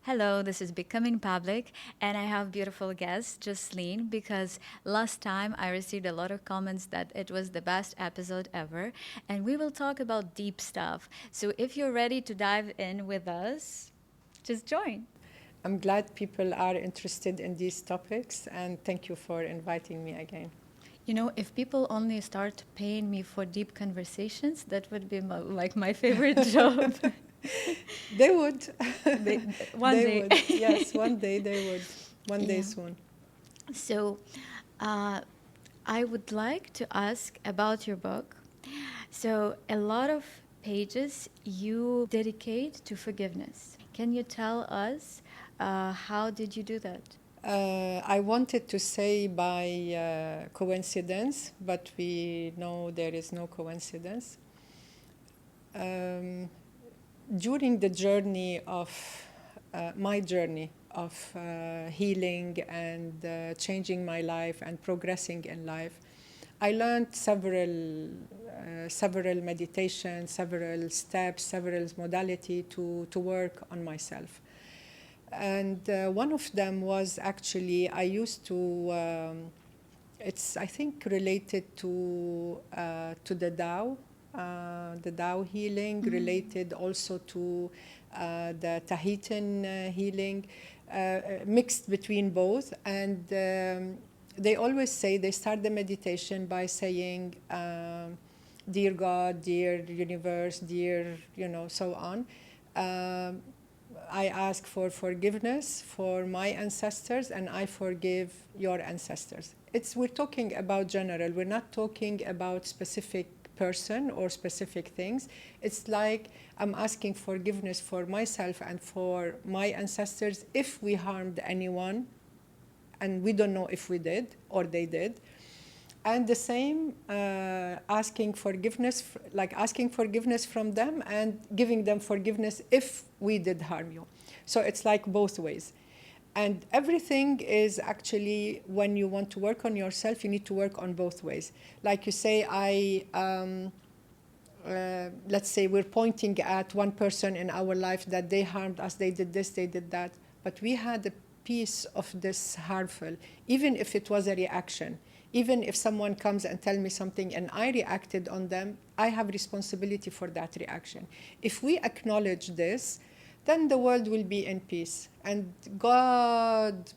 Hello, this is Becoming Public, and I have beautiful guest, Jocelyn, because last time I received a lot of comments that it was the best episode ever, and we will talk about deep stuff. So if you're ready to dive in with us, just join. I'm glad people are interested in these topics, and thank you for inviting me again. You know, if people only start paying me for deep conversations, that would be my favorite job. They would. They, one They day. would. Yes, one day they would. One day Yeah. soon. So, uh, I would like to ask about your book. So, a lot of pages you dedicate to forgiveness. Can you tell us how did you do that? I wanted to say by coincidence, but we know there is no coincidence. Um, During the journey of my journey of healing and changing my life and progressing in life, I learned several meditations, several steps, several modality to work on myself. And one of them was actually I used to. It's I think related to the Tao healing, related also to the Tahitian healing, mixed between both. And they always say they start the meditation by saying, "Dear God, dear universe, dear so on." Um, I ask for forgiveness for my ancestors, and I forgive your ancestors. We're talking about general. We're not talking about specific person or specific things. It's like I'm asking forgiveness for myself and for my ancestors if we harmed anyone, and we don't know if we did or they did. And the same, asking forgiveness, like asking forgiveness from them and giving them forgiveness if we did harm you. So it's like both ways. And everything is actually, when you want to work on yourself, you need to work on both ways. Like you say, let's say we're pointing at one person in our life that they harmed us, they did this, they did that, but we had a piece of this harmful, even if it was a reaction. Even if someone comes and tell me something and I reacted on them, I have responsibility for that reaction. If we acknowledge this, then the world will be in peace. And God,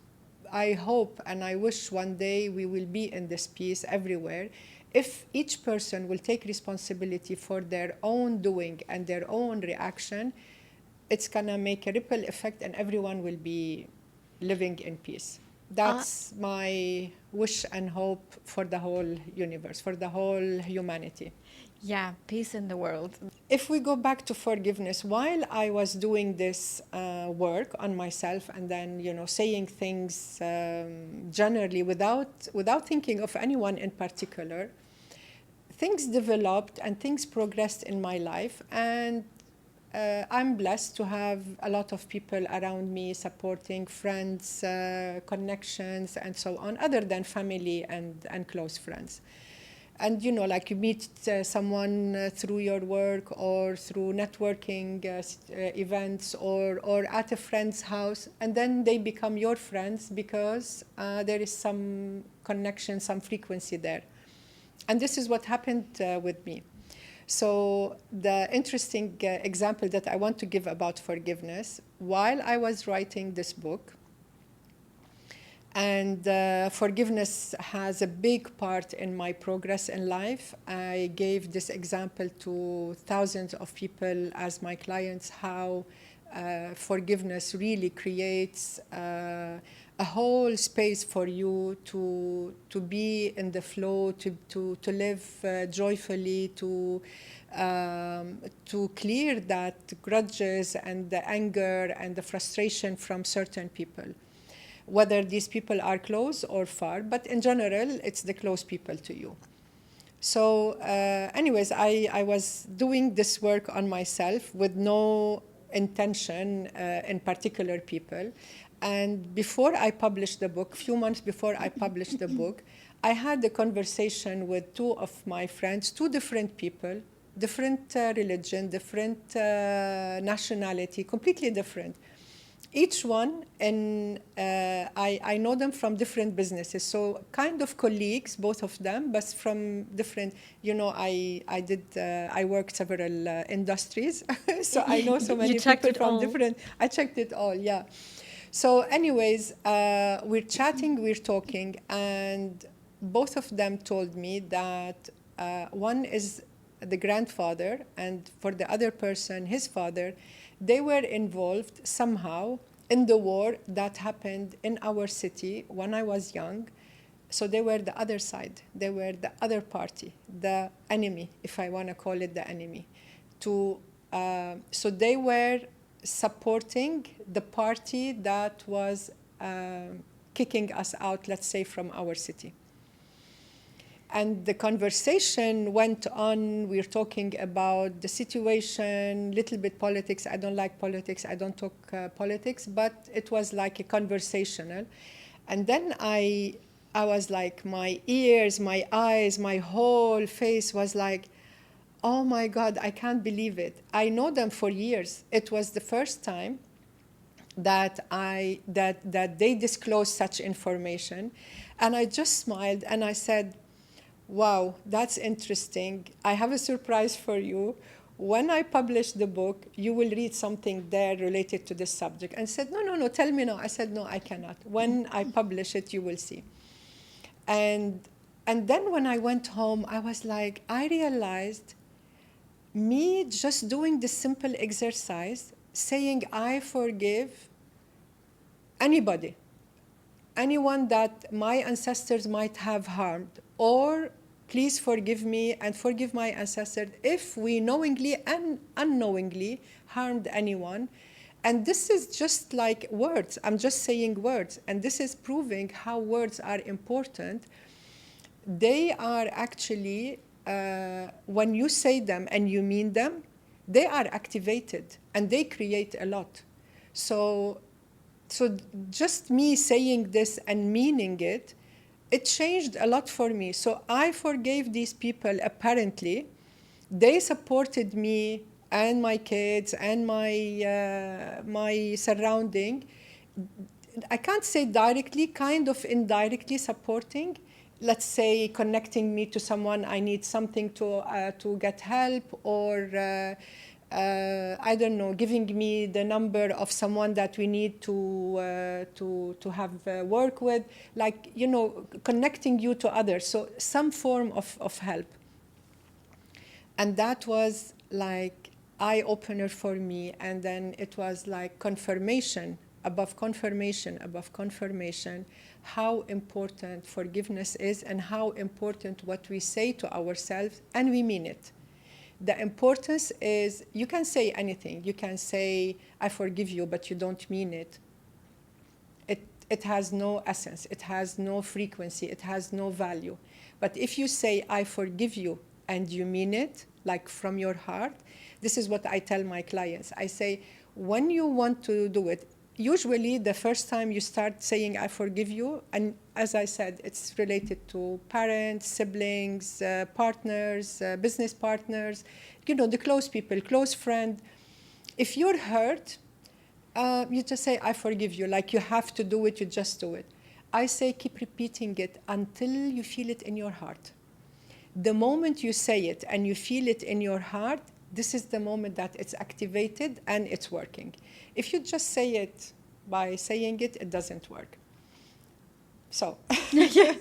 I hope and I wish one day we will be in this peace everywhere. If each person will take responsibility for their own doing and their own reaction, it's gonna make a ripple effect and everyone will be living in peace. Uh, That's my wish and hope for the whole universe, for the whole humanity. yeah, peace in the world. If we go back to forgiveness, while I was doing this work on myself and then saying things generally without thinking of anyone in particular, things developed and things progressed in my life, and I'm blessed to have a lot of people around me supporting, friends, connections, and so on, other than family and close friends. And like you meet someone through your work or through networking events or at a friend's house, and then they become your friends because there is some connection, some frequency there. And this is what happened with me. So the interesting example that I want to give about forgiveness, while I was writing this book, and forgiveness has a big part in my progress in life. I gave this example to thousands of people as my clients, how forgiveness really creates a whole space for you to be in the flow, to live joyfully, to clear that grudges and the anger and the frustration from certain people, whether these people are close or far, but in general, it's the close people to you. So anyways, I was doing this work on myself with no intention in particular people. And before I published the book, few months before I published the book, I had a conversation with two of my friends, two different people, different religion, different nationality, completely different. each one, and I know them from different businesses, so kind of colleagues, both of them, but from different, I worked several industries, so I know so You many checked people it from all. different, I checked it all, yeah. So anyways, we're chatting, we're talking, and both of them told me that one is the grandfather, and for the other person, his father, they were involved somehow in the war that happened in our city when I was young. So they were the other side. They were the other party, the enemy, if I want to call it the enemy. So they were supporting the party that was kicking us out, let's say, from our city. And the conversation went on. We're talking about the situation, little bit politics. I don't like politics. I don't talk politics, but it was like a conversational. And then I was like, my ears, my eyes, my whole face was like, oh my God, I can't believe it. I know them for years. It was the first time that they disclosed such information, and I just smiled and I said, wow, that's interesting. I have a surprise for you. When I publish the book, you will read something there related to this subject. And said, no, no, no, tell me now. I said, no, I cannot. When I publish it, you will see. And and then when I went home, I was like, I realized me just doing this simple exercise, saying I forgive anybody, anyone that my ancestors might have harmed, or please forgive me and forgive my ancestors if we knowingly and unknowingly harmed anyone. And this is just like words. I'm just saying words. And this is proving how words are important. They are actually, when you say them and you mean them, they are activated and they create a lot. So so just me saying this and meaning it, it changed a lot for me. So I forgave these people. Apparently they supported me and my kids and my surrounding. I can't say directly, kind of indirectly supporting. Let's say connecting me to someone I need something to get help, or I don't know, giving me the number of someone that we need to have work with, like, connecting you to others. So some form of help. And that was like eye opener for me. And then it was like confirmation above confirmation above confirmation, how important forgiveness is and how important what we say to ourselves, and we mean it. The importance is, you can say anything. You can say, I forgive you, but you don't mean it. It has no essence. It has no frequency. It has no value. But if you say, I forgive you, and you mean it, like from your heart, this is what I tell my clients. I say, when you want to do it, usually the first time you start saying, I forgive you, and as I said, it's related to parents, siblings, partners, business partners, the close people, close friend. If you're hurt, you just say, I forgive you. Like, you have to do it, you just do it. I say, keep repeating it until you feel it in your heart. The moment you say it and you feel it in your heart, this is the moment that it's activated and it's working. If you just say it by saying it, it doesn't work. So, Yeah.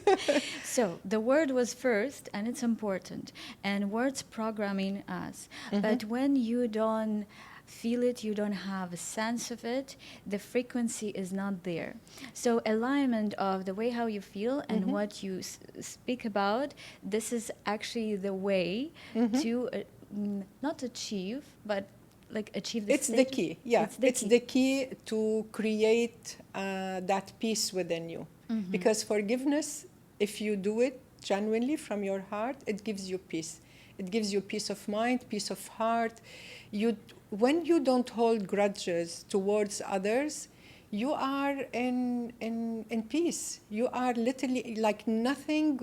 So the word was first, and it's important. And words programming us. But when you don't feel it, you don't have a sense of it, the frequency is not there. So alignment of the way how you feel and what you speak about, this is actually the way to not achieve, but like achieve the it's the state. key. Yeah, It's the it's key. the key to create that peace within you. Because forgiveness, if you do it genuinely from your heart, it gives you peace. It gives you peace of mind, peace of heart. When you don't hold grudges towards others, you are in peace. You are literally like nothing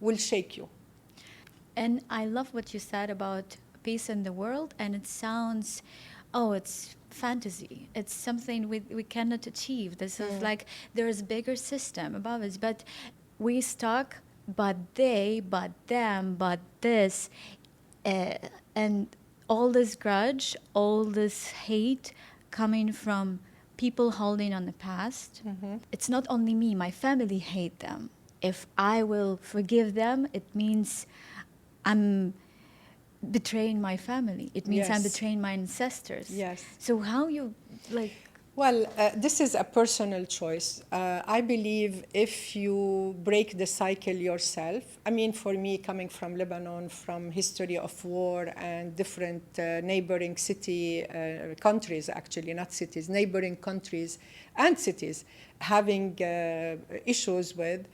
will shake you. And I love what you said about peace in the world, and it sounds oh, it's fantasy. It's something we cannot achieve. This is like there is bigger system above us, but we stuck. But they, but them, but this, uh, and all this grudge, all this hate coming from people holding on the past. It's not only me, my family hate them. If I will forgive them, it means I'm betraying my family. It means I'm Yes, betraying my ancestors. yes. So how you like Well, this is a personal choice. I believe if you break the cycle yourself, I mean, for me, coming from Lebanon, from history of war and different neighboring countries, actually, not cities, neighboring countries and cities, having issues with,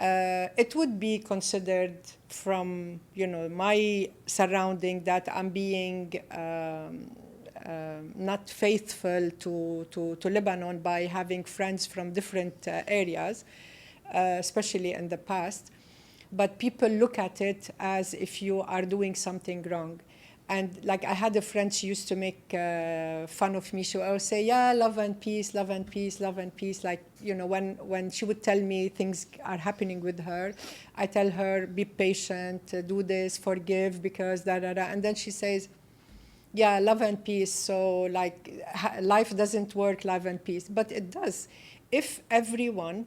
it would be considered from, my surrounding that I'm being not faithful to Lebanon by having friends from different areas, especially in the past. But people look at it as if you are doing something wrong. And like I had a friend, she used to make fun of me. She would always say, yeah, love and peace, love and peace, love and peace. Like, when she would tell me things are happening with her, I tell her, be patient, do this, forgive, because da, da, da. And then she says, yeah, love and peace. So like life doesn't work love and peace, but it does. If everyone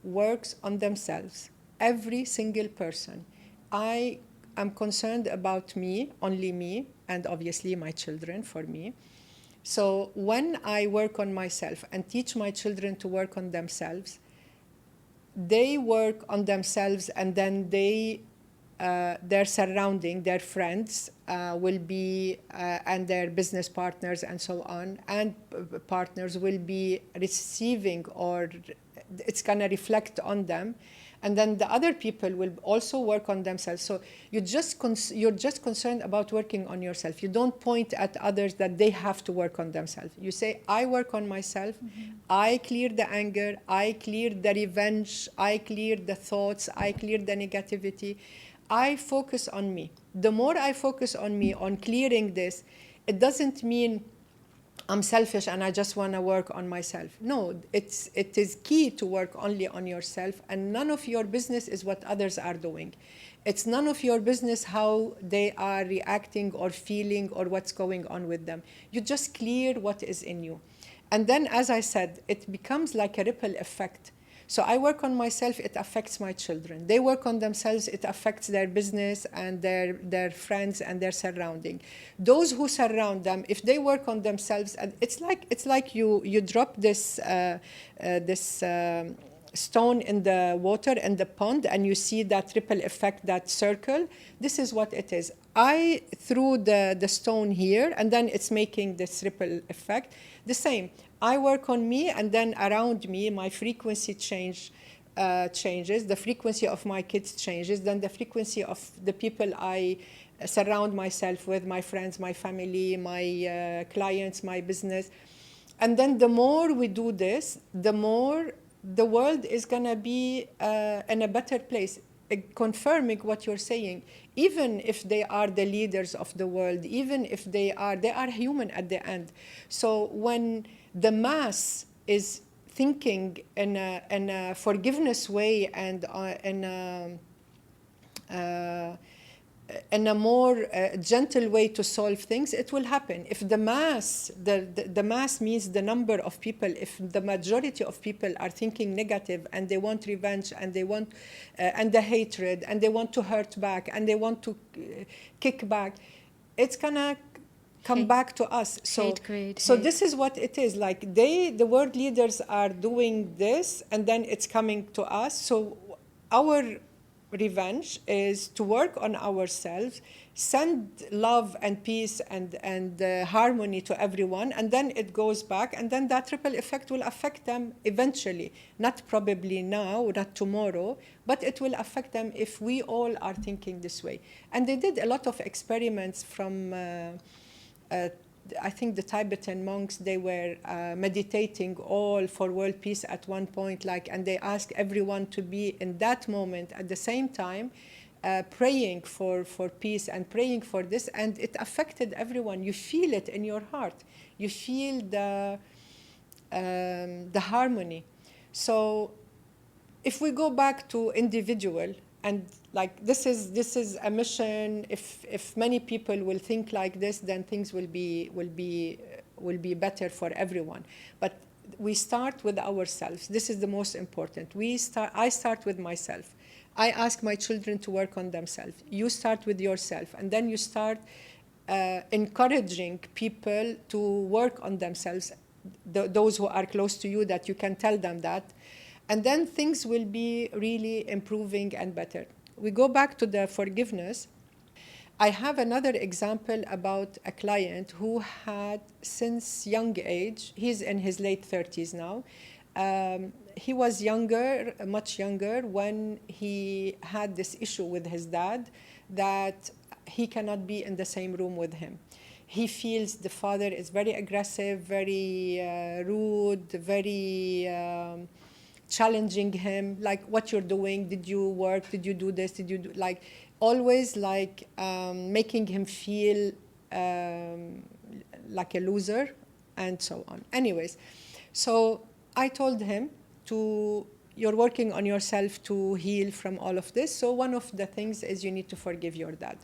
works on themselves, every single person, I am concerned about me, only me, and obviously my children for me. So when I work on myself and teach my children to work on themselves, they work on themselves, and then their surrounding, their friends will be, and their business partners and so on, and partners will be receiving, or it's going to reflect on them. And then the other people will also work on themselves. So you're just concerned about working on yourself. You don't point at others that they have to work on themselves. You say, I work on myself. I clear the anger. I clear the revenge. I clear the thoughts. I clear the negativity. I focus on me. The more I focus on me, on clearing this, it doesn't mean I'm selfish and I just want to work on myself. No, it is key to work only on yourself, and none of your business is what others are doing. It's none of your business how they are reacting or feeling or what's going on with them. You just clear what is in you. And then, as I said, it becomes like a ripple effect. So I work on myself, it affects my children. They work on themselves, it affects their business and their friends and their surrounding. Those who surround them, if they work on themselves, and it's like you drop this stone in the water in the pond, and you see that ripple effect, that circle. This is what it is. I threw the stone here, and then it's making this ripple effect. The same. I work on me, and then around me, my frequency changes. The frequency of my kids changes. Then the frequency of the people I surround myself with, my friends, my family, my clients, my business. And then the more we do this, the more the world is going to be in a better place. Confirming what you're saying, even if they are the leaders of the world, even if they are human at the end. So when the mass is thinking in a forgiveness way, and in a more gentle way to solve things, it will happen. If the mass, the mass means the number of people, if the majority of people are thinking negative, and they want revenge, and they want, and the hatred, and they want to hurt back, and they want to kick back, it's gonna come hate, back to us. So, hate create so hate? this is what it is. Like the world leaders are doing this, and then it's coming to us. So our revenge is to work on ourselves, send love and peace and harmony to everyone, and then it goes back, and then that ripple effect will affect them eventually. Not probably now, not tomorrow, but it will affect them if we all are thinking this way. And they did a lot of experiments from I think the Tibetan monks, they were meditating all for world peace at one point, and they asked everyone to be in that moment at the same time, praying for peace and praying for this, and it affected everyone. You feel it in your heart. You feel the harmony. So if we go back to individual, and like this is a mission, if many people will think like this, then things will be better for everyone. But we start with ourselves. This is the most important. I start with myself. I ask my children to work on themselves. You start with yourself, and then you start encouraging people to work on themselves, those who are close to you, that you can tell them that. And then things will be really improving and better. We go back to the forgiveness. I have another example about a client who had, since young age, he's in his late 30s now. He was younger, much younger, when he had this issue with his dad, that he cannot be in the same room with him. He feels the father is very aggressive, very rude, very challenging him, like, what you're doing, did you work, did you do this, did you do, like, always like making him feel like a loser, and so on. Anyways, so I told him you're working on yourself to heal from all of this. So one of the things is you need to forgive your dad.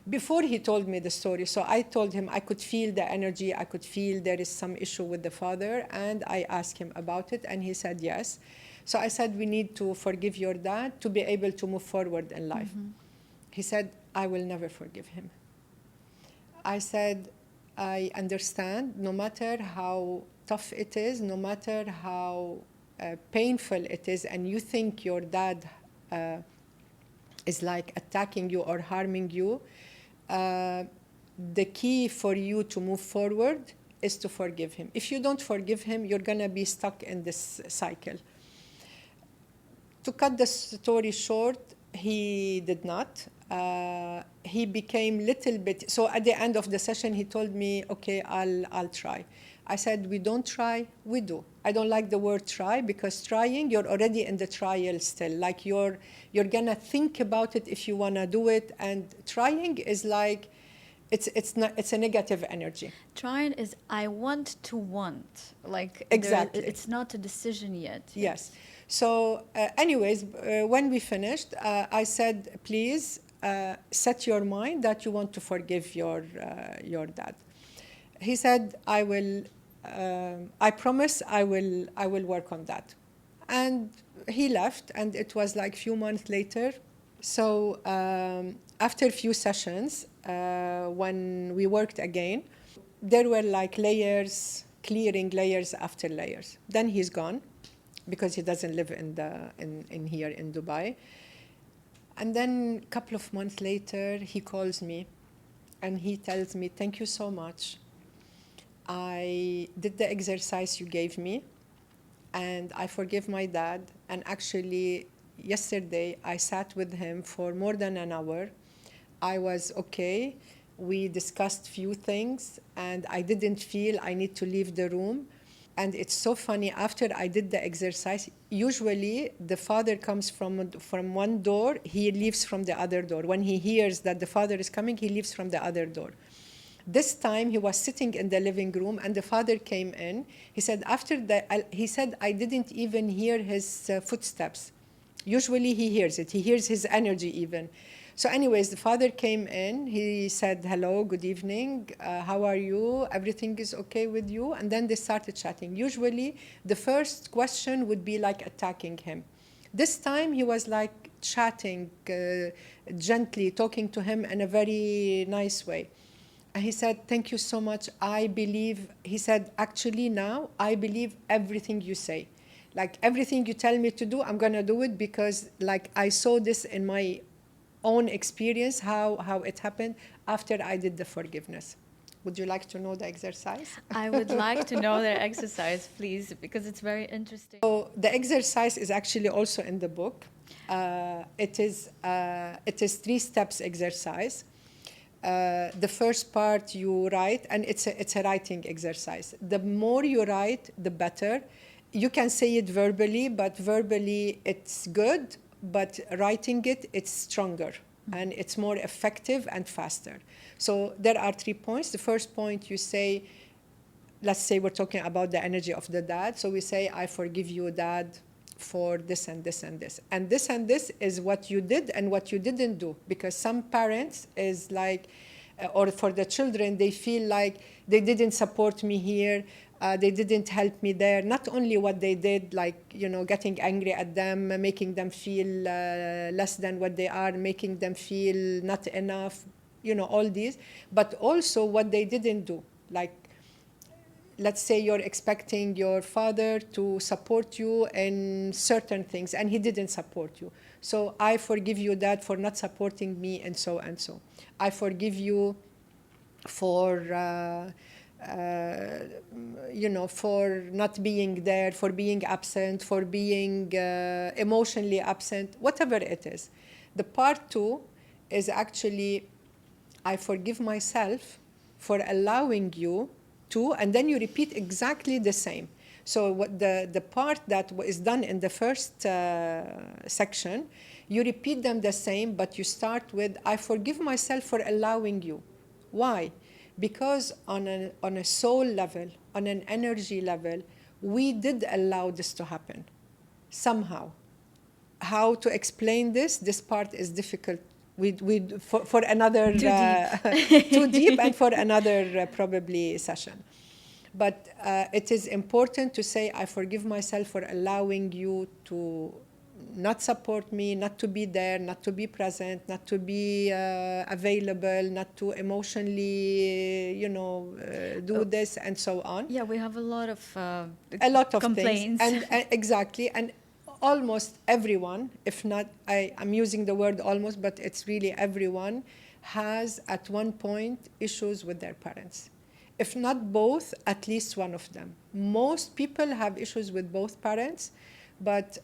Before he told me the story, so I told him I could feel the energy, I could feel there is some issue with the father, and I asked him about it, and he said yes. So I said, we need to forgive your dad to be able to move forward in life. Mm-hmm. He said, I will never forgive him. I said, I understand, no matter how tough it is, no matter how painful it is, and you think your dad is like attacking you or harming you, the key for you to move forward is to forgive him. If you don't forgive him, you're going to be stuck in this cycle. To cut the story short, he did not. He became little bit, so at the end of the session, he told me, okay, I'll try. I said, we don't try, we do. I don't like the word try, because trying, you're already in the trial still. Like you're gonna think about it if you wanna do it, and trying is like, it's a negative energy. Trying is I want to want. Like exactly. It's not a decision yet. Yes. So anyways, when we finished, I said, please set your mind that you want to forgive your dad. He said, I promise I will work on that. And he left, and it was like a few months later. So after a few sessions, when we worked again, there were like layers, clearing layers after layers. Then he's gone, because he doesn't live in here in Dubai. And then a couple of months later, he calls me, and he tells me, thank you so much. I did the exercise you gave me, and I forgive my dad. And actually, yesterday, I sat with him for more than an hour. I was okay. We discussed few things, and I didn't feel I need to leave the room. And it's so funny, after I did the exercise, usually the father comes from one door, he leaves from the other door. When he hears that the father is coming, he leaves from the other door. This time he was sitting in the living room, and the father came in. He said, I didn't even hear his footsteps. Usually he hears it. He hears his energy even. So anyways, the father came in. He said, hello, good evening. How are you? Everything is okay with you? And then they started chatting. Usually the first question would be like attacking him. This time he was like chatting gently, talking to him in a very nice way. And he said, thank you so much. He said, actually now, I believe everything you say. Like everything you tell me to do, I'm gonna do it, because like I saw this in my own experience, how it happened after I did the forgiveness. Would you like to know the exercise? I would like to know the exercise, please, because it's very interesting. So the exercise is actually also in the book. It is 3 steps exercise. The first part you write, and it's a writing exercise. The more you write, the better. You can say it verbally, but verbally it's good, but writing it, it's stronger and it's more effective and faster. So there are 3 points. The first point you say, let's say we're talking about the energy of the dad. So we say, I forgive you, dad, for this and this and this. And this is what you did and what you didn't do. Because some parents is like, or for the children, they feel like they didn't support me here. They didn't help me there. Not only what they did, like, getting angry at them, making them feel less than what they are, making them feel not enough, all these, but also what they didn't do. Like, let's say you're expecting your father to support you in certain things and he didn't support you. So I forgive you, dad, for not supporting me and so and so. I forgive you for for not being there, for being absent, for being emotionally absent, whatever it is. The part 2 is actually, I forgive myself for allowing you to, and then you repeat exactly the same. So what the part that is done in the first section, you repeat them the same, but you start with, I forgive myself for allowing you. Why? Because on a soul level, on an energy level, we did allow this to happen somehow. How to explain this? This part is difficult. For another Too deep. too deep, and for another probably session. But it is important to say, I forgive myself for allowing you to not support me, not to be there, not to be present, not to be available, not to emotionally, do this and so on. Yeah, we have a lot of Things, complaints. and exactly, and almost everyone, if not, I'm using the word almost, but it's really everyone, has at one point issues with their parents. If not both, at least one of them. Most people have issues with both parents, but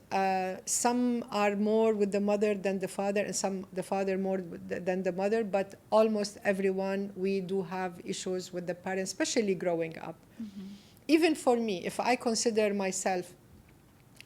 some are more with the mother than the father, and some the father more than the mother, but almost everyone, we do have issues with the parents, especially growing up. Mm-hmm. Even for me, if I consider myself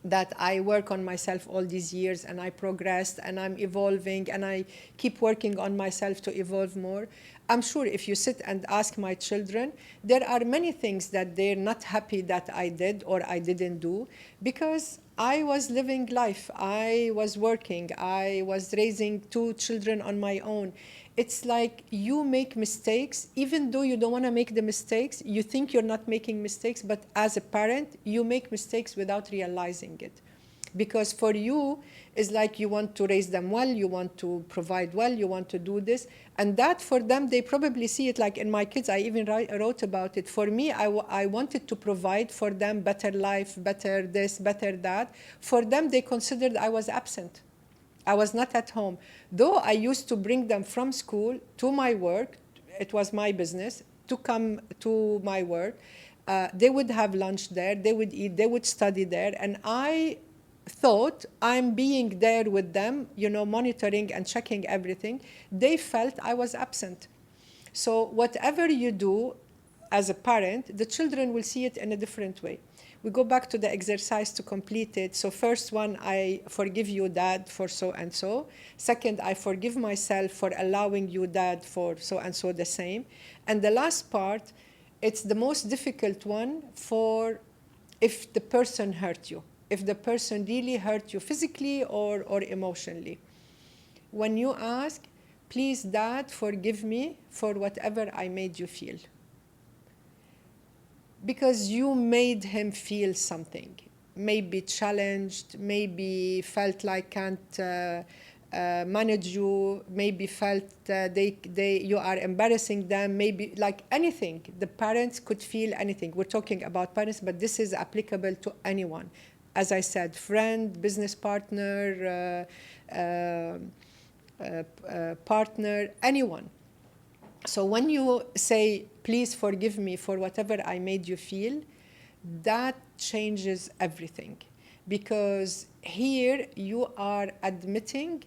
that I work on myself all these years and I progressed and I'm evolving and I keep working on myself to evolve more, I'm sure if you sit and ask my children, there are many things that they're not happy that I did or I didn't do, because I was living life, I was working, I was raising 2 children on my own. It's like you make mistakes, even though you don't want to make the mistakes. You think you're not making mistakes, but as a parent, you make mistakes without realizing it. Because for you, it's like you want to raise them well, you want to provide well, you want to do this. And that for them, they probably see it like in my kids. I even wrote about it. For me, I wanted to provide for them better life, better this, better that. For them, they considered I was absent. I was not at home. Though I used to bring them from school to my work, it was my business, to come to my work. They would have lunch there, they would eat, they would study there, and I thought I'm being there with them, monitoring and checking everything. They felt I was absent. So whatever you do as a parent, the children will see it in a different way. We go back to the exercise to complete it. So first one, I forgive you, dad, for so and so. Second, I forgive myself for allowing you, dad, for so and so the same. And the last part, it's the most difficult one for if the person hurt you, if the person really hurt you physically or emotionally. When you ask, please, dad, forgive me for whatever I made you feel. Because you made him feel something, maybe challenged, maybe felt like can't manage you, maybe felt you are embarrassing them, maybe like anything. The parents could feel anything. We're talking about parents, but this is applicable to anyone. As I said, friend, business partner, partner, anyone. So when you say, please forgive me for whatever I made you feel, that changes everything. Because here you are admitting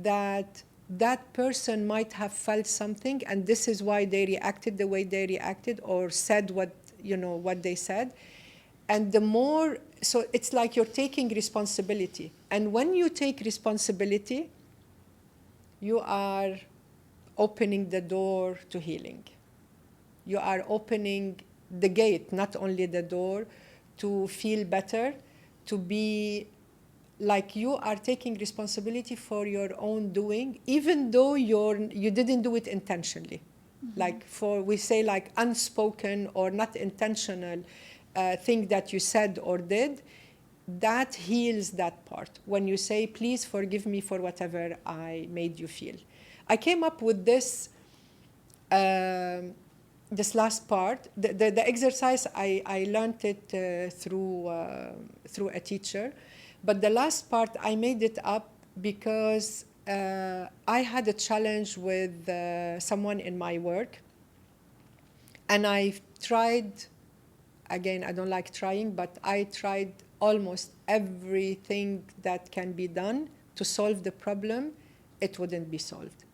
that that person might have felt something, and this is why they reacted the way they reacted or said what they said. And the more so it's like you're taking responsibility. And when you take responsibility, you are opening the door to healing. You are opening the gate, not only the door, to feel better, to be like you are taking responsibility for your own doing, even though you didn't do it intentionally. Like we say like unspoken or not intentional thing that you said or did, that heals that part. When you say, please forgive me for whatever I made you feel. I came up with this last part. The exercise, I learned it through a teacher. But the last part, I made it up because I had a challenge with someone in my work. And I tried, again, I don't like trying, but I tried almost everything that can be done to solve the problem. It wouldn't be solved.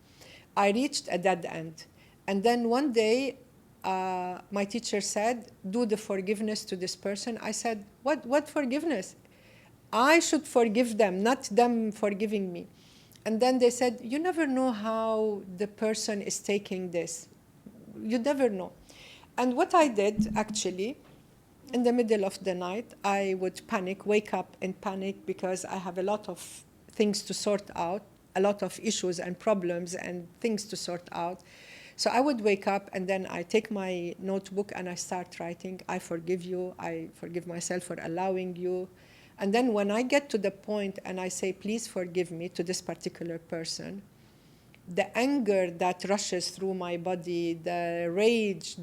I reached a dead end. And then one day, my teacher said, do the forgiveness to this person. I said, what forgiveness? I should forgive them, not them forgiving me. And then they said, you never know how the person is taking this. You never know. And what I did, actually, in the middle of the night, I would panic, wake up in panic, because I have a lot of things to sort out, a lot of issues and problems and things to sort out. So I would wake up, and then I take my notebook and I start writing, I forgive you, I forgive myself for allowing you. And then when I get to the point and I say, please forgive me to this particular person, the anger that rushes through my body, the rage,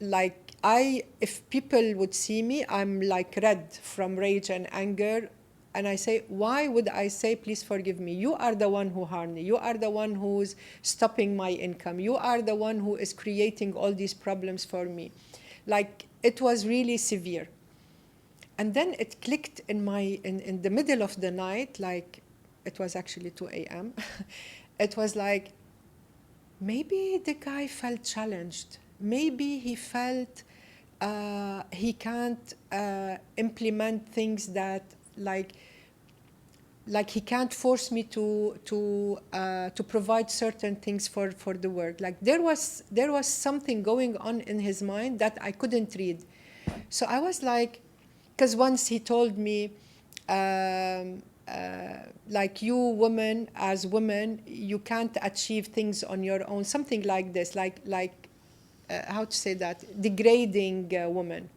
if people would see me, I'm like red from rage and anger. And I say, why would I say, please forgive me? You are the one who harmed me. You are the one who's stopping my income. You are the one who is creating all these problems for me. Like, it was really severe. And then it clicked in the middle of the night, like it was actually 2 a.m. It was like, maybe the guy felt challenged. Maybe he felt he can't implement things that, like he can't force me to provide certain things for the work. Like there was something going on in his mind that I couldn't read. So I was like, because once he told me, like, you women, as women, you can't achieve things on your own, something like this, like how to say that, degrading woman.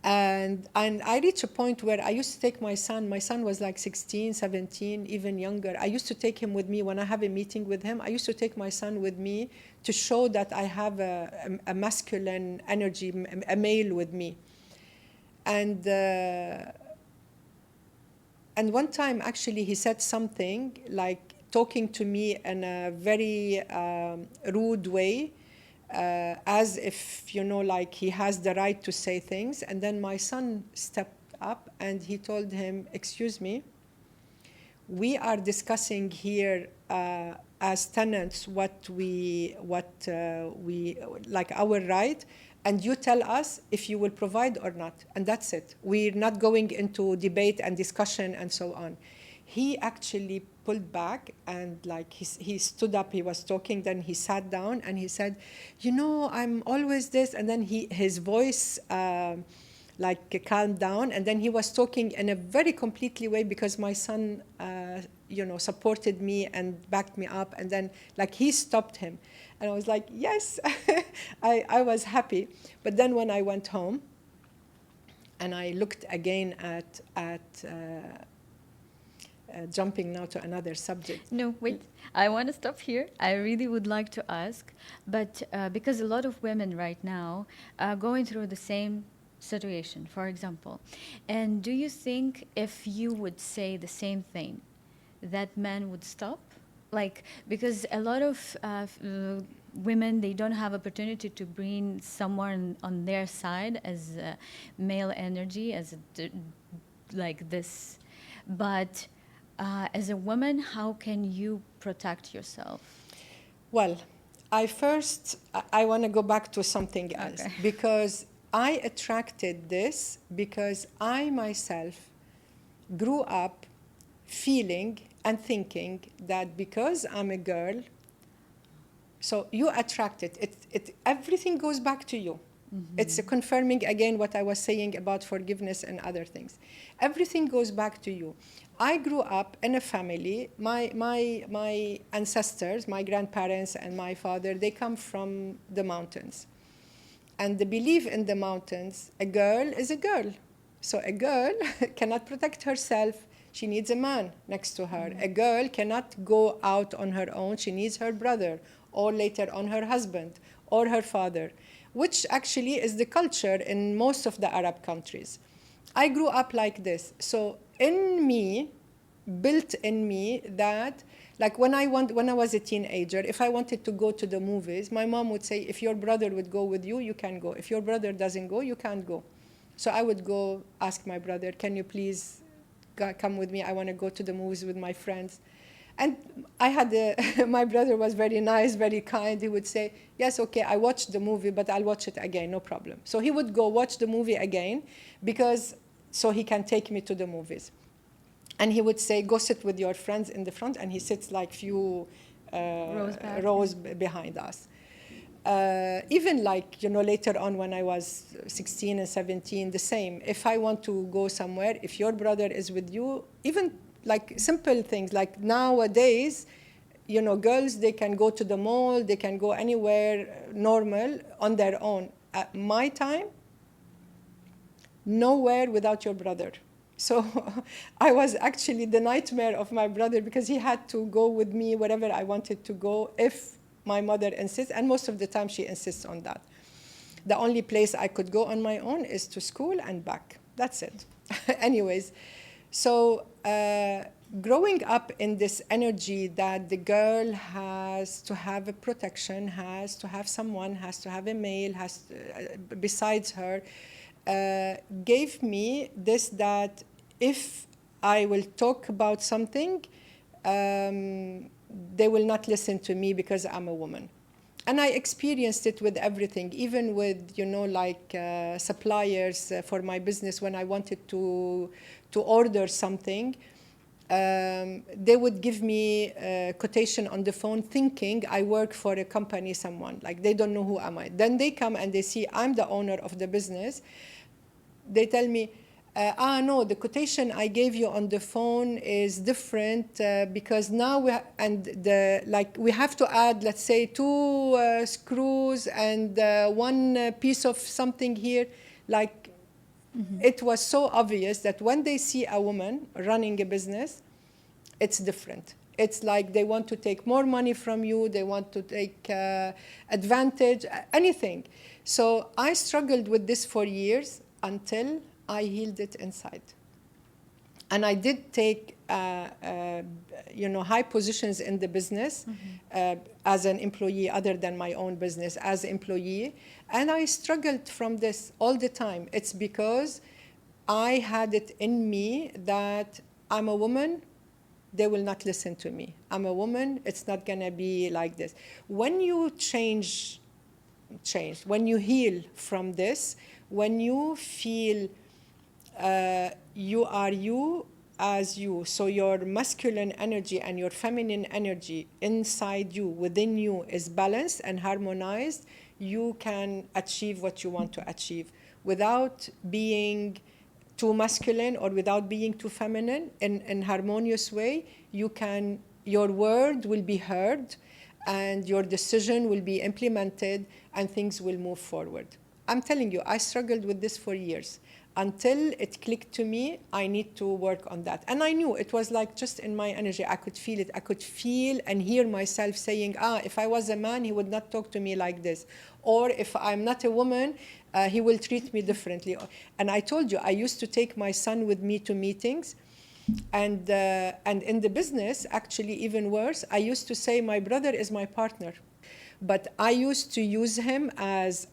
And I reached a point where I used to take my son was like 16, 17, even younger. I used to take him with me when I have a meeting with him. I used to take my son with me to show that I have a masculine energy, a male with me. And one time, actually, he said something, like talking to me in a very rude way, as if, like he has the right to say things. And then my son stepped up and he told him, excuse me, we are discussing here as tenants what we like, our right, and you tell us if you will provide or not, and that's it. We're not going into debate and discussion and so on. He actually pulled back, and like he stood up, he was talking, then he sat down and he said, I'm always this, and then his voice like calmed down, and then he was talking in a very completely way, because my son supported me and backed me up, and then like he stopped him. And I was like, yes. I was happy. But then when I went home and I looked again at jumping now to another subject. No, wait. I want to stop here. I really would like to ask, but because a lot of women right now are going through the same situation, for example. And do you think if you would say the same thing, that men would stop? Like, because a lot of women, they don't have opportunity to bring someone on their side as male energy, as like this. But as a woman, how can you protect yourself? Well, I want to go back to something else, Okay. because I attracted this because I myself grew up feeling and thinking that because I'm a girl, so you attract it. Everything goes back to you. It's confirming again what I was saying about forgiveness and other things. Everything goes back to you. I grew up in a family. My ancestors, my grandparents and my father, they come from the mountains. And the belief in the mountains, a girl is a girl. So a girl cannot protect herself. She needs a man next to her. A girl cannot go out on her own. She needs her brother, or later on her husband, or her father, which actually is the culture in most of the Arab countries. I grew up like this. So in me, built in me that, like when I was a teenager, if I wanted to go to the movies, my mom would say, if your brother would go with you, you can go. If your brother doesn't go, you can't go. So I would go ask my brother, can you please come with me? I want to go to the movies with my friends. And I had my brother was very nice, very kind. He would say, yes, okay, I watched the movie, but I'll watch it again, no problem. So he would go watch the movie again because so he can take me to the movies. And he would say, go sit with your friends in the front, and he sits like few rows behind us. Even like, later on when I was 16 and 17, the same. If I want to go somewhere, if your brother is with you, even like simple things, like nowadays, girls, they can go to the mall, they can go anywhere normal on their own. At my time, nowhere without your brother. So I was actually the nightmare of my brother because he had to go with me wherever I wanted to go if my mother insists, and most of the time she insists on that. The only place I could go on my own is to school and back. That's it. Anyways, so growing up in this energy that the girl has to have a protection, has to have someone, has to have a male, besides her, gave me this, that if I will talk about something, they will not listen to me because I'm a woman. And I experienced it with everything, even with, suppliers for my business. When I wanted to order something, they would give me a quotation on the phone thinking I work for a company, someone. Like, they don't know who am I. Then they come and they see I'm the owner of the business. They tell me, no, the quotation I gave you on the phone is different because now we have to add, let's say, 2 screws and 1 piece of something here. Like, it was so obvious that when they see a woman running a business, it's different. It's like they want to take more money from you, they want to take advantage, anything. So I struggled with this for years until I healed it inside. And I did take high positions in the business as an employee, other than my own business, as an employee. And I struggled from this all the time. It's because I had it in me that I'm a woman, they will not listen to me. I'm a woman, it's not gonna be like this. When you change, when you heal from this, when you feel you are you as you, so your masculine energy and your feminine energy inside you, within you, is balanced and harmonized, you can achieve what you want to achieve without being too masculine or without being too feminine. In harmonious way, your word will be heard and your decision will be implemented and things will move forward. I'm telling you, I struggled with this for years. Until it clicked to me, I need to work on that. And I knew it was like just in my energy. I could feel it. I could feel and hear myself saying, if I was a man, he would not talk to me like this. Or if I'm not a woman, he will treat me differently. And I told you, I used to take my son with me to meetings. And in the business, actually even worse, I used to say my brother is my partner. But I used to use him as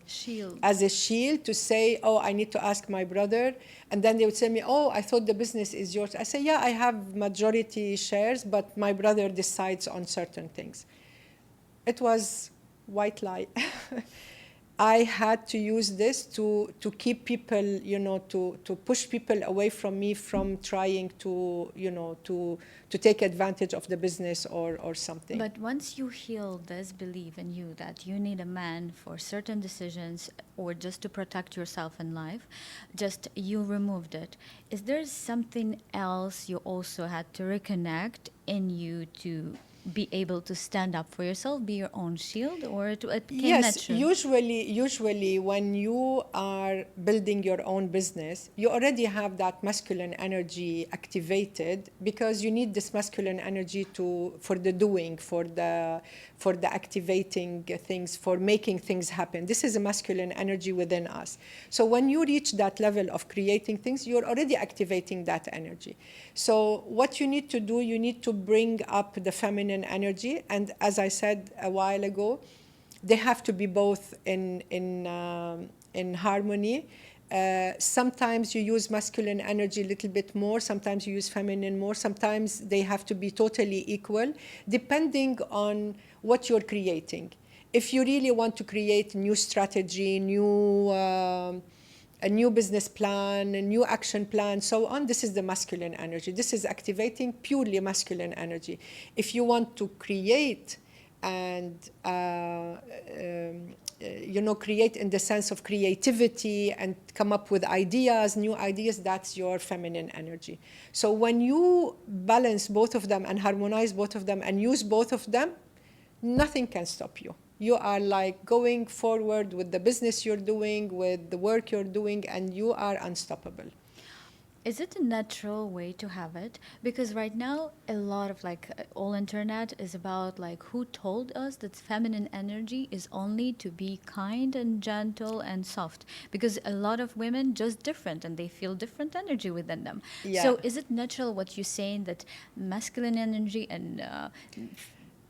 Shield. as a shield to say, I need to ask my brother. And then they would say me, I thought the business is yours. I say, yeah, I have majority shares, but my brother decides on certain things. It was white lie. I had to use this to keep people, to push people away from me from trying to take advantage of the business or something. But once you heal this belief in you that you need a man for certain decisions or just to protect yourself in life, just you removed it. Is there something else you also had to reconnect in you to be able to stand up for yourself, be your own shield, or it became Yes, natural? usually when you are building your own business, you already have that masculine energy activated because you need this masculine energy for the doing, for the activating things, for making things happen. This is a masculine energy within us. So when you reach that level of creating things, you're already activating that energy. So what you need to do, you need to bring up the feminine energy, and as I said a while ago, they have to be both in harmony. Sometimes you use masculine energy a little bit more, sometimes you use feminine more, sometimes they have to be totally equal, depending on what you're creating. If you really want to create new strategy, a new business plan, a new action plan, so on, this is the masculine energy. This is activating purely masculine energy. If you want to create and create in the sense of creativity and come up with ideas, new ideas, that's your feminine energy. So when you balance both of them and harmonize both of them and use both of them, nothing can stop you. You are like going forward with the business you're doing, with the work you're doing, and you are unstoppable. Is it a natural way to have it? Because right now, a lot of all internet is about like who told us that feminine energy is only to be kind and gentle and soft. Because a lot of women just different and they feel different energy within them. Yeah. So is it natural what you're saying that masculine energy and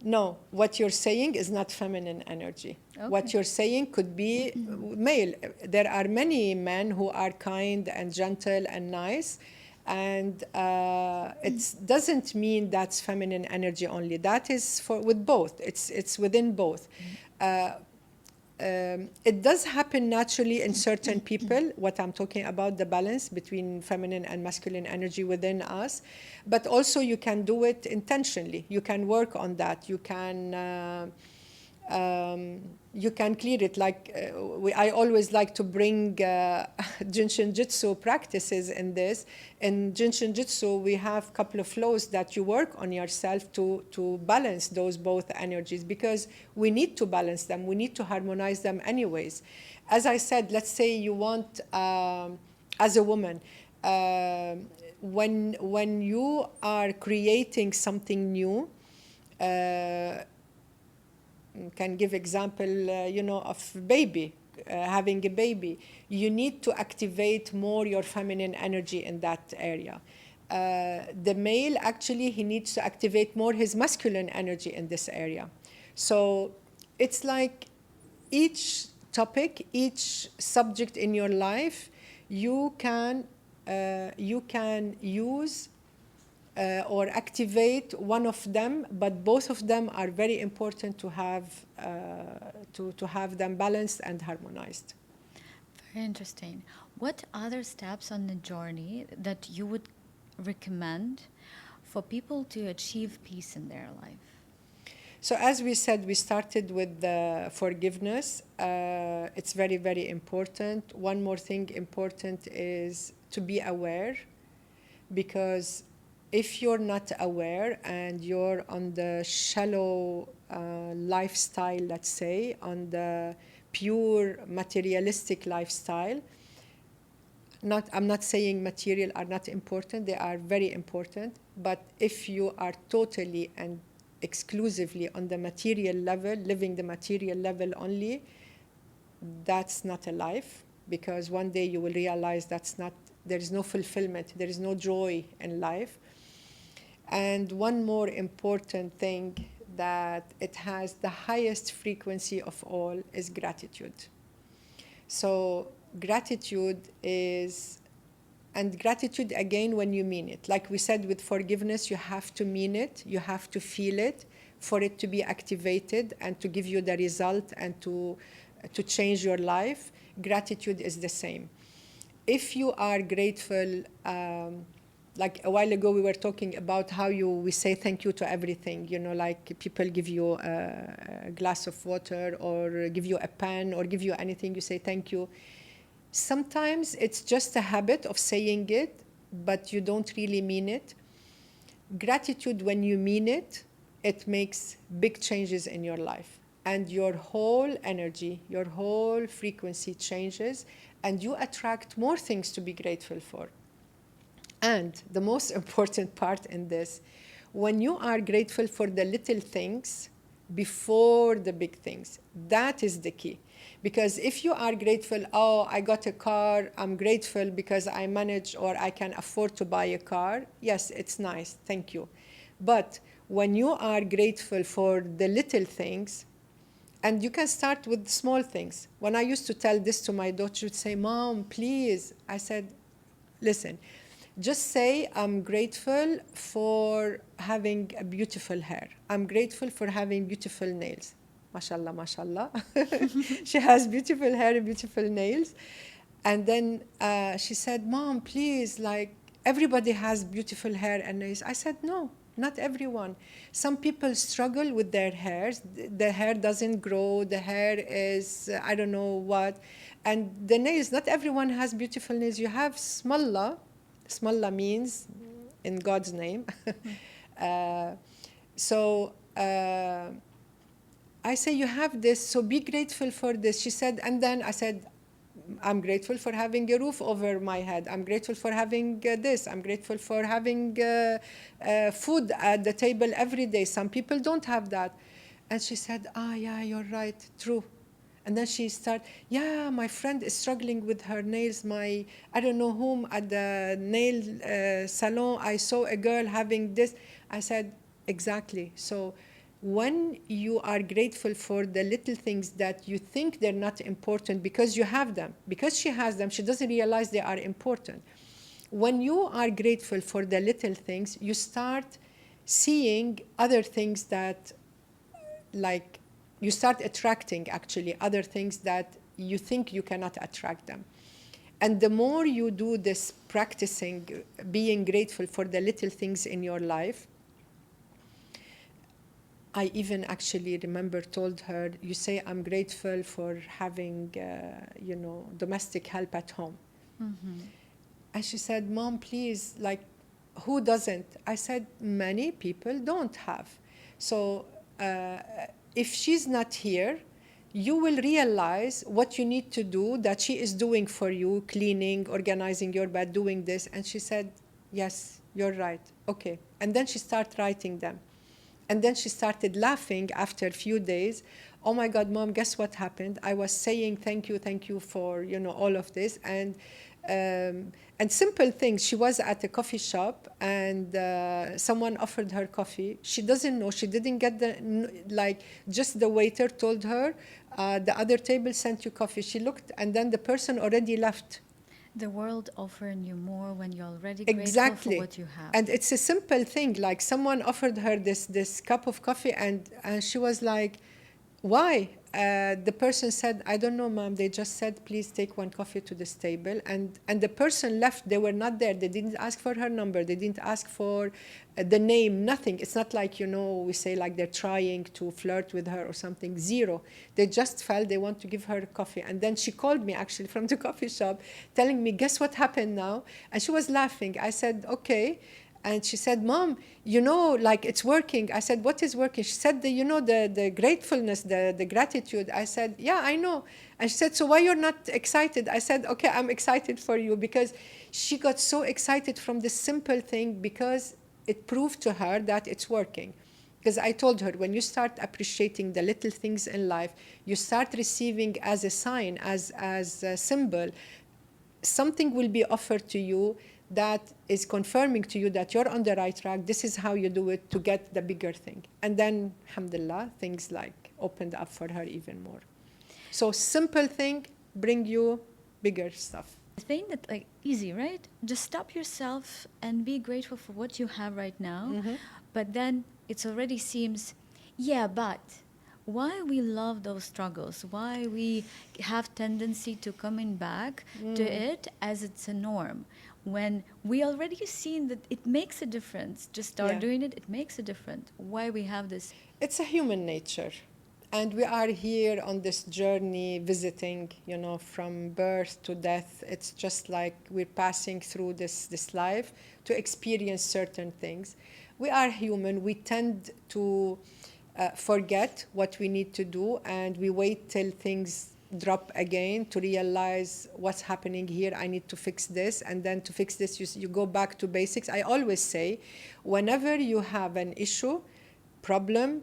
No, what you're saying is not feminine energy. okay. What you're saying could be male. There are many men who are kind and gentle and nice, and it doesn't mean that's feminine energy only. That is for with both. It's within both. It does happen naturally in certain people, what I'm talking about, the balance between feminine and masculine energy within us. But also you can do it intentionally. You can work on that. You can clear it. I always like to bring Jinshin Jitsu practices in this. In Jinshin Jitsu, we have a couple of flows that you work on yourself to balance those both energies, because we need to balance them. We need to harmonize them anyways. As I said, let's say you want, as a woman, when you are creating something new, can give example, of baby, having a baby. You need to activate more your feminine energy in that area. The male, actually, he needs to activate more his masculine energy in this area. So it's like each topic, each subject in your life, you can use or activate one of them, but both of them are very important to have them balanced and harmonized. Very interesting. What other steps on the journey that you would recommend for people to achieve peace in their life? So as we said, we started with the forgiveness. It's very, very important. One more thing important is to be aware, because if you're not aware and you're on the shallow lifestyle, let's say, on the pure materialistic lifestyle, I'm not saying material are not important, they are very important, but if you are totally and exclusively on the material level, living the material level only, that's not a life, because one day you will realize there is no fulfillment, there is no joy in life. And one more important thing, that it has the highest frequency of all, is gratitude. So gratitude is, and gratitude again when you mean it. Like we said with forgiveness, you have to mean it, you have to feel it for it to be activated and to give you the result and to to change your life, gratitude is the same. If you are grateful, like a while ago we were talking about how we say thank you to everything, you know, like people give you a glass of water or give you a pen or give you anything, you say thank you. Sometimes it's just a habit of saying it, but you don't really mean it. Gratitude, when you mean it, it makes big changes in your life. And your whole energy, your whole frequency changes, and you attract more things to be grateful for. And the most important part in this, when you are grateful for the little things before the big things, that is the key. Because if you are grateful, oh, I got a car, I'm grateful because I manage or I can afford to buy a car, yes, it's nice, thank you. But when you are grateful for the little things, and you can start with small things. When I used to tell this to my daughter, she would say, Mom, please. I said, listen, just say, I'm grateful for having a beautiful hair. I'm grateful for having beautiful nails. Mashallah, mashallah. She has beautiful hair and beautiful nails. And then she said, Mom, please, like, everybody has beautiful hair and nails. I said, no, not everyone. Some people struggle with their hairs. The hair doesn't grow. The hair is, I don't know what. And the nails, not everyone has beautiful nails. You have smallah. Smallah means in God's name. uh, so I say, you have this, so be grateful for this. She said, and then I said, I'm grateful for having a roof over my head. I'm grateful for having this. I'm grateful for having food at the table every day. Some people don't have that. And she said, yeah, you're right, true. And then she started, yeah, my friend is struggling with her nails. I don't know whom at the nail salon, I saw a girl having this. I said, exactly. So when you are grateful for the little things that you think they're not important because you have them, because she has them, she doesn't realize they are important. When you are grateful for the little things, you start seeing other things that, like, you start attracting actually other things that you think you cannot attract them. And the more you do this practicing, being grateful for the little things in your life, I even actually remember told her, you say, I'm grateful for having, domestic help at home. Mm-hmm. And she said, Mom, please, like, who doesn't? I said, many people don't have. So if she's not here, you will realize what you need to do that she is doing for you, cleaning, organizing your bed, doing this. And she said, yes, you're right. Okay. And then she started writing them. And then she started laughing after a few days. Oh my God, Mom, guess what happened? I was saying thank you for, all of this. And simple things. She was at a coffee shop and someone offered her coffee. She doesn't know. She didn't get just the waiter told her, the other table sent you coffee. She looked and then the person already left. The world offering you more when you're already grateful for Exactly. what you have. And it's a simple thing. Like someone offered her this cup of coffee and she was like, why? The person said, I don't know, Mom. They just said, please take one coffee to this table. And the person left. They were not there. They didn't ask for her number. They didn't ask for the name, nothing. It's not like, we say like they're trying to flirt with her or something. Zero. They just felt they want to give her coffee. And then she called me actually from the coffee shop telling me, guess what happened now? And she was laughing. I said, okay. And she said, Mom, like it's working. I said, what is working? She said, the gratefulness, the gratitude. I said, yeah, I know. And she said, so why you're not excited? I said, okay, I'm excited for you, because she got so excited from this simple thing because it proved to her that it's working. Because I told her, when you start appreciating the little things in life, you start receiving as a sign, as a symbol, something will be offered to you that is confirming to you that you're on the right track. This is how you do it to get the bigger thing. And then, alhamdulillah, things like opened up for her even more. So simple thing bring you bigger stuff. I think that, like, easy, right? Just stop yourself and be grateful for what you have right now. Mm-hmm. But then it already seems, yeah, but why we love those struggles, why we have tendency to coming back to it as it's a norm, when we already seen that it makes a difference. Just start Yeah. doing it, it makes a difference. Why we have this? It's a human nature. And we are here on this journey visiting, from birth to death. It's just like we're passing through this life to experience certain things. We are human. We tend to forget what we need to do, and we wait till things drop again to realize what's happening here. I need to fix this, and then to fix this, you go back to basics. I always say, whenever you have an issue, problem,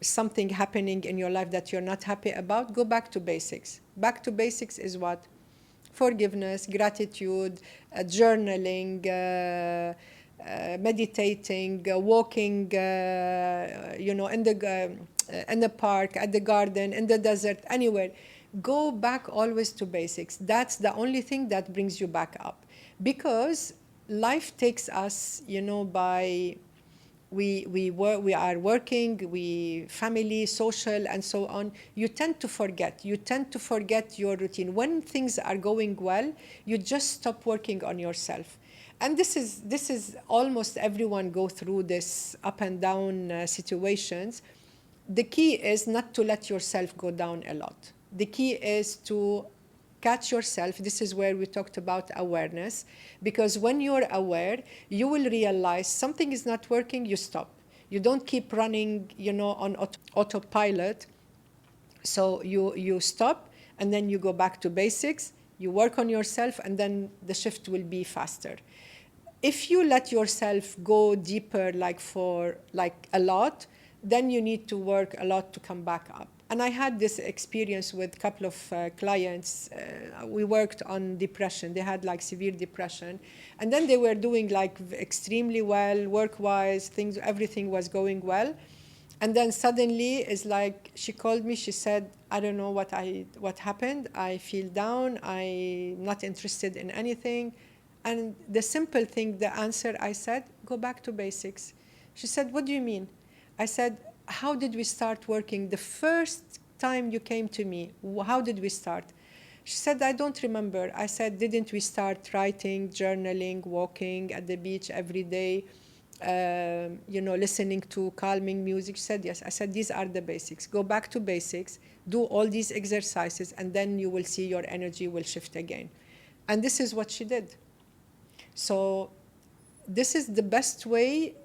something happening in your life that you're not happy about, go back to basics. Back to basics is what? Forgiveness, gratitude, journaling, meditating, walking, in the park, at the garden, in the desert, anywhere. Go back always to basics. That's the only thing that brings you back up, because life takes us, by we are working, we family, social, and so on. You tend to forget. You tend to forget your routine. When things are going well, you just stop working on yourself. And this is almost everyone go through this up and down situations. The key is not to let yourself go down a lot. The key is to catch yourself. This is where we talked about awareness, because when you're aware, you will realize something is not working, you stop. You don't keep running, on autopilot. So you stop, and then you go back to basics, you work on yourself, and then the shift will be faster. If you let yourself go deeper, like a lot, then you need to work a lot to come back up. And I had this experience with a couple of clients. We worked on depression. They had like severe depression, and then they were doing like extremely well work-wise. Things, everything was going well, and then suddenly it's like she called me. She said, "I don't know what happened. I feel down. I'm not interested in anything." And the simple thing, the answer, I said, "Go back to basics." She said, "What do you mean?" I said, "How did we start working? The first time you came to me, how did we start?" She said, "I don't remember." I said, "Didn't we start writing, journaling, walking at the beach every day, listening to calming music?" She said, "Yes." I said, "These are the basics. Go back to basics, do all these exercises, and then you will see your energy will shift again." And this is what she did. So this is the best way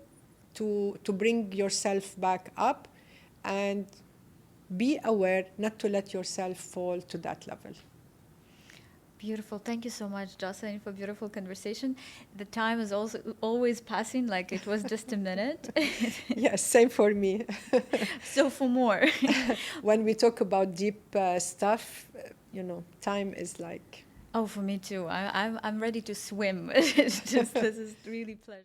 to bring yourself back up, and be aware not to let yourself fall to that level. Beautiful. Thank you so much, Jocelyn, for beautiful conversation. The time is also always passing like it was just a minute. Yes, same for me. So for more. When we talk about deep stuff, time is like. Oh, for me too. I'm ready to swim. It's just this is really pleasure.